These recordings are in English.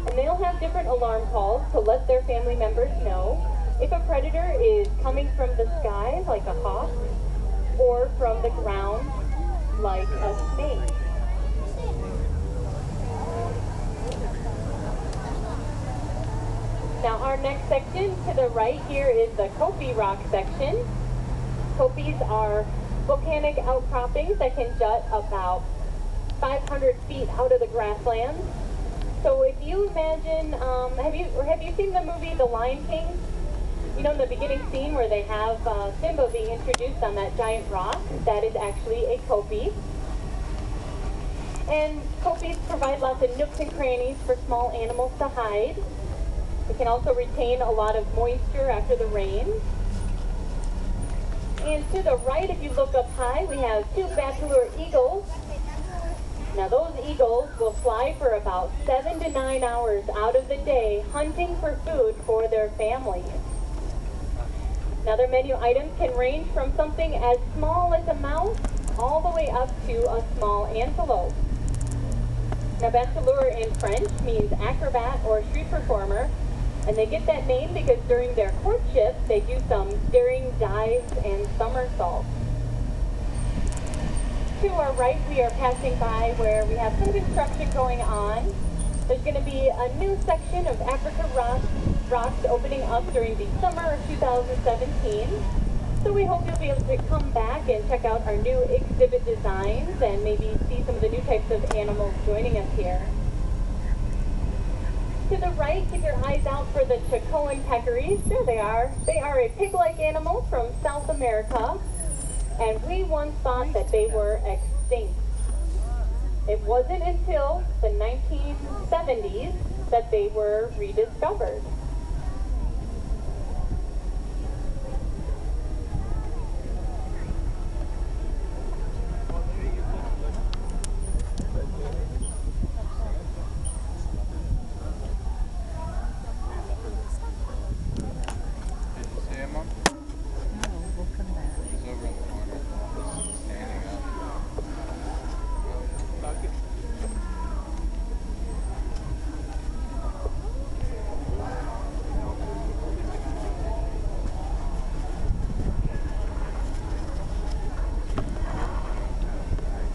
And they'll have different alarm calls to let their family members know if a predator is coming from the sky, like a hawk, or from the ground, like a snake. Now our next section to the right here is the Kopje Rock section. Kopjes are volcanic outcroppings that can jut about 500 feet out of the grasslands. So if you imagine, have you seen the movie The Lion King? You know, in the beginning scene where they have Simba being introduced on that giant rock, that is actually a kopje. And kopjes provide lots of nooks and crannies for small animals to hide. It can also retain a lot of moisture after the rain. And to the right, if you look up high, we have two bateleur eagles. Now those eagles will fly for about 7 to 9 hours out of the day hunting for food for their families. Now their menu items can range from something as small as a mouse all the way up to a small antelope. Now bateleur in French means acrobat or street performer, and they get that name because during their courtship they do some daring dives and somersaults. To our right, we are passing by where we have some construction going on. There's going to be a new section of Africa rocks opening up during the summer of 2017. So we hope you'll be able to come back and check out our new exhibit designs and maybe see some of the new types of animals joining us here. To the right, keep your eyes out for the Chacoan peccaries. There they are. They are a pig-like animal from South America. And we once thought that they were extinct. It wasn't until the 1970s that they were rediscovered.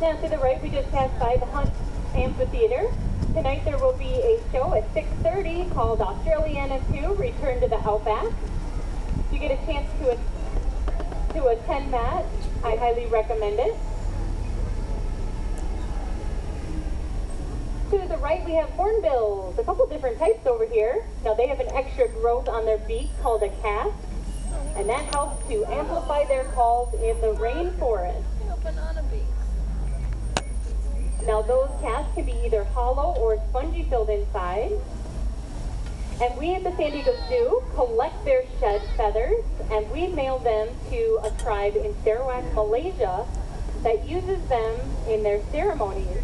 Now to the right, we just passed by the Hunt Amphitheater. Tonight there will be a show at 6:30 called Australiana 2, Return to the Outback. If you get a chance to attend that, I highly recommend it. To the right, we have hornbills, a couple different types over here. Now they have an extra growth on their beak called a casque, and that helps to amplify their calls in the rainforest. Banana beaks. Now those casks can be either hollow or spongy filled inside. And we at the San Diego Zoo collect their shed feathers and we mail them to a tribe in Sarawak, Malaysia that uses them in their ceremonies.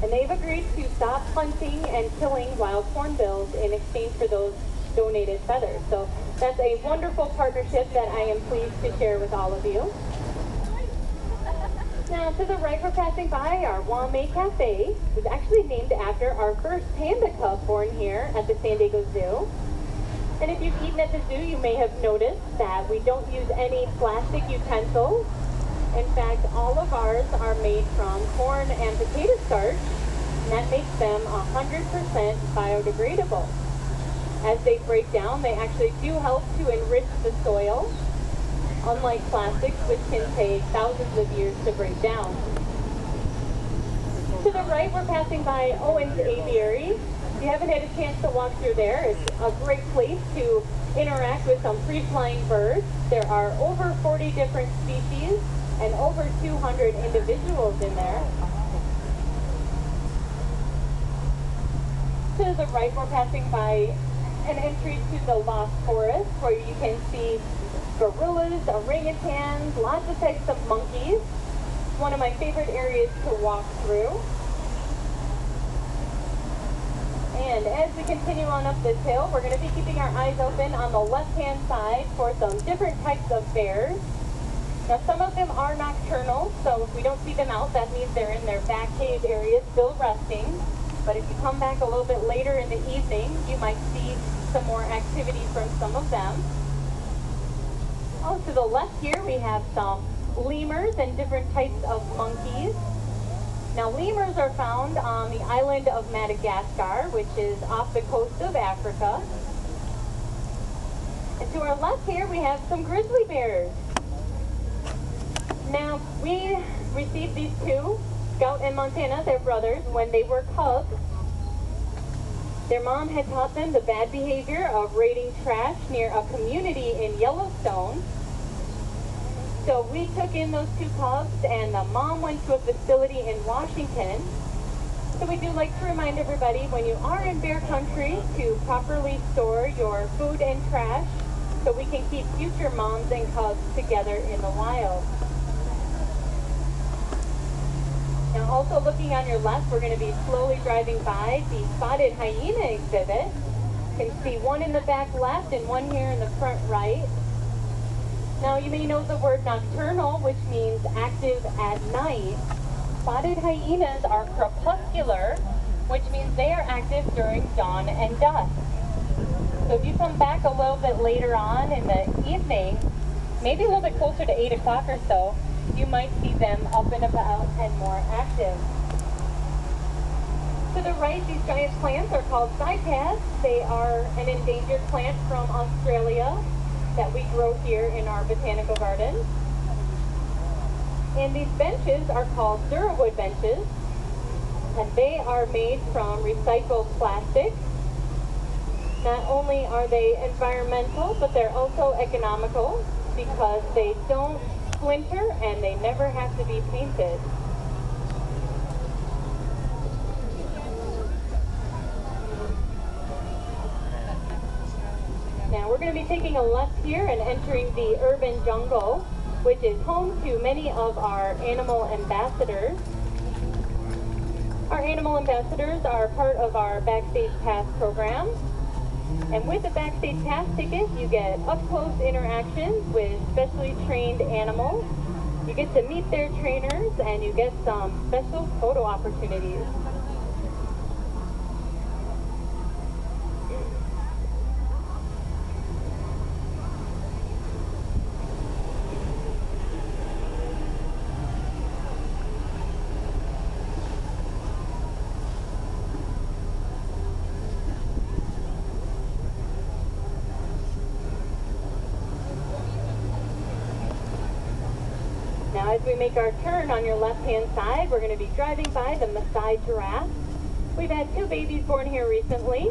And they've agreed to stop hunting and killing wild hornbills in exchange for those donated feathers. So that's a wonderful partnership that I am pleased to share with all of you. Now to the right, we're passing by our Wame Cafe. It was actually named after our first panda cub born here at the San Diego Zoo. And if you've eaten at the zoo, you may have noticed that we don't use any plastic utensils. In fact, all of ours are made from corn and potato starch, and that makes them 100% biodegradable. As they break down, they actually do help to enrich the soil, unlike plastics, which can take thousands of years to break down. To the right, we're passing by Owens Aviary. If you haven't had a chance to walk through there, it's a great place to interact with some free-flying birds. There are over 40 different species and over 200 individuals in there. To the right, we're passing by an entry to the Lost Forest, where you can see gorillas, orangutans, lots of types of monkeys. It's one of my favorite areas to walk through. And as we continue on up this hill, we're going to be keeping our eyes open on the left-hand side for some different types of bears. Now some of them are nocturnal, so if we don't see them out, that means they're in their back cave area still resting. But if you come back a little bit later in the evening, you might see some more activity from some of them. Oh, to the left here we have some lemurs and different types of monkeys. Now lemurs are found on the island of Madagascar, which is off the coast of Africa. And to our left here we have some grizzly bears. Now we received these two, Scout and Montana, their brothers, when they were cubs. Their mom had taught them the bad behavior of raiding trash near a community in Yellowstone. So we took in those two cubs and the mom went to a facility in Washington. So we do like to remind everybody when you are in bear country to properly store your food and trash so we can keep future moms and cubs together in the wild. Now also looking on your left, we're going to be slowly driving by the spotted hyena exhibit. You can see one in the back left and one here in the front right. Now you may know the word nocturnal, which means active at night. Spotted hyenas are crepuscular, which means they are active during dawn and dusk. So if you come back a little bit later on in the evening, maybe a little bit closer to 8 o'clock or so, you might see them up and about and more active. To the right, these giant plants are called cycads. They are an endangered plant from Australia that we grow here in our botanical garden. And these benches are called Durawood benches, and they are made from recycled plastic. Not only are they environmental, but they're also economical because they don't splinter and they never have to be painted. Now we're going to be taking a left here and entering the urban jungle, which is home to many of our animal ambassadors. Our animal ambassadors are part of our Backstage Pass program. And with the Backstage Pass ticket, you get up-close interactions with specially trained animals. You get to meet their trainers and you get some special photo opportunities. Now as we make our turn on your left-hand side, we're going to be driving by the Maasai giraffe. We've had two babies born here recently.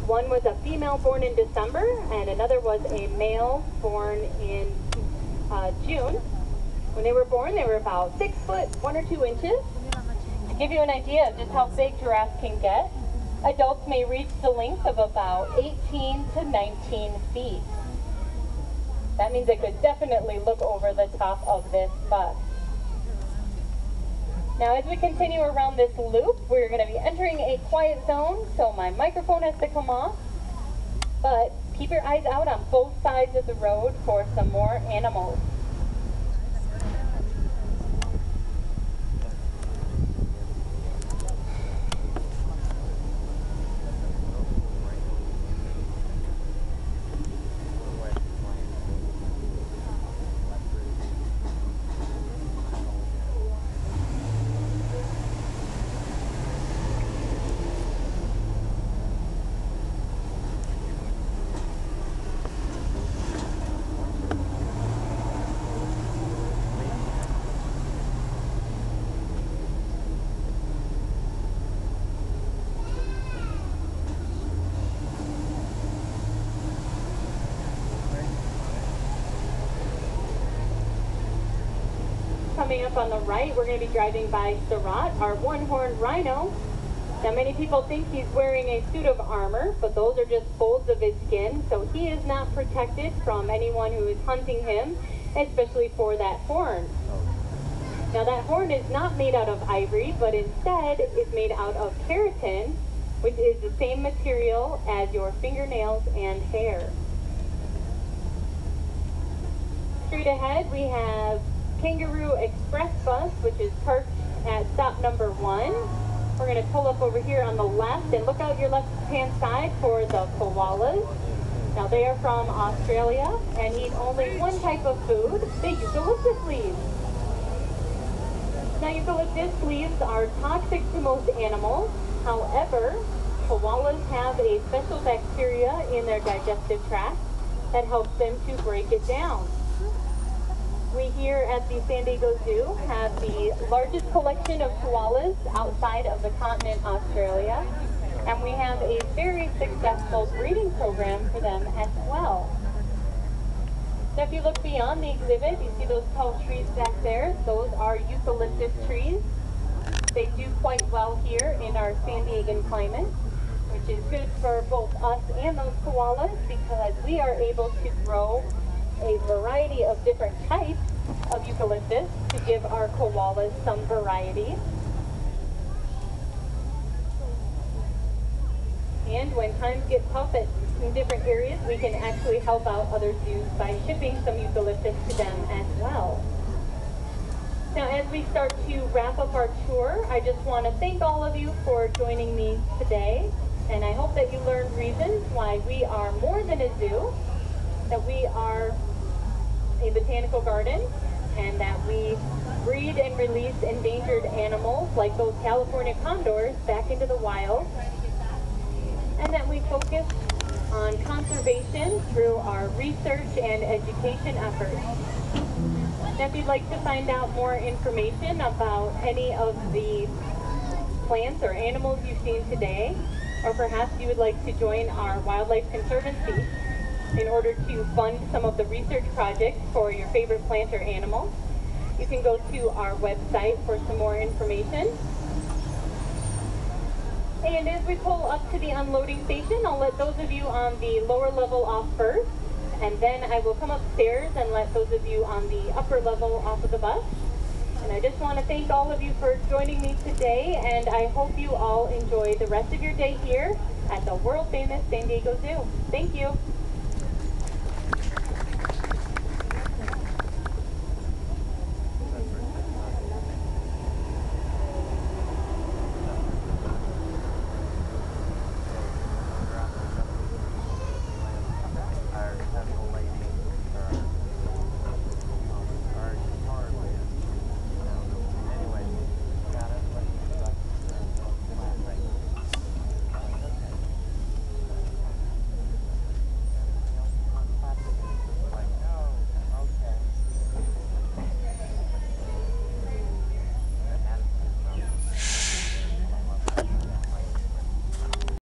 One was a female born in December, and another was a male born in June. When they were born, they were about 6 foot 1 or 2 inches. To give you an idea of just how big giraffes can get, adults may reach the length of about 18 to 19 feet. That means it could definitely look over the top of this bus. Now as we continue around this loop, we're going to be entering a quiet zone, so my microphone has to come off. But keep your eyes out on both sides of the road for some more animals. Coming up on the right, we're going to be driving by Sarat, our one-horned rhino. Now many people think he's wearing a suit of armor, but those are just folds of his skin, so he is not protected from anyone who is hunting him, especially for that horn. Now that horn is not made out of ivory, but instead is made out of keratin, which is the same material as your fingernails and hair. Straight ahead, we have Kangaroo Express bus, which is parked at stop number 1. We're going to pull up over here on the left and look out your left-hand side for the koalas. Now they are from Australia and eat only one type of food, the eucalyptus leaves. Now eucalyptus leaves are toxic to most animals. However, koalas have a special bacteria in their digestive tract that helps them to break it down. We here at the San Diego Zoo have the largest collection of koalas outside of the continent Australia, and we have a very successful breeding program for them as well. So if you look beyond the exhibit, you see those tall trees back there. Those are eucalyptus trees. They do quite well here in our San Diegan climate, which is good for both us and those koalas because we are able to grow a variety of different types of eucalyptus to give our koalas some variety. And when times get tough in different areas, we can actually help out other zoos by shipping some eucalyptus to them as well. Now, as we start to wrap up our tour, I just want to thank all of you for joining me today. And I hope that you learned reasons why we are more than a zoo, that we are a botanical garden, and that we breed and release endangered animals like those California condors back into the wild, and that we focus on conservation through our research and education efforts. Now, if you'd like to find out more information about any of the plants or animals you've seen today, or perhaps you would like to join our Wildlife Conservancy in order to fund some of the research projects for your favorite plant or animal, you can go to our website for some more information. And as we pull up to the unloading station, I'll let those of you on the lower level off first, and then I will come upstairs and let those of you on the upper level off of the bus. And I just want to thank all of you for joining me today, and I hope you all enjoy the rest of your day here at the world famous San Diego Zoo. Thank you.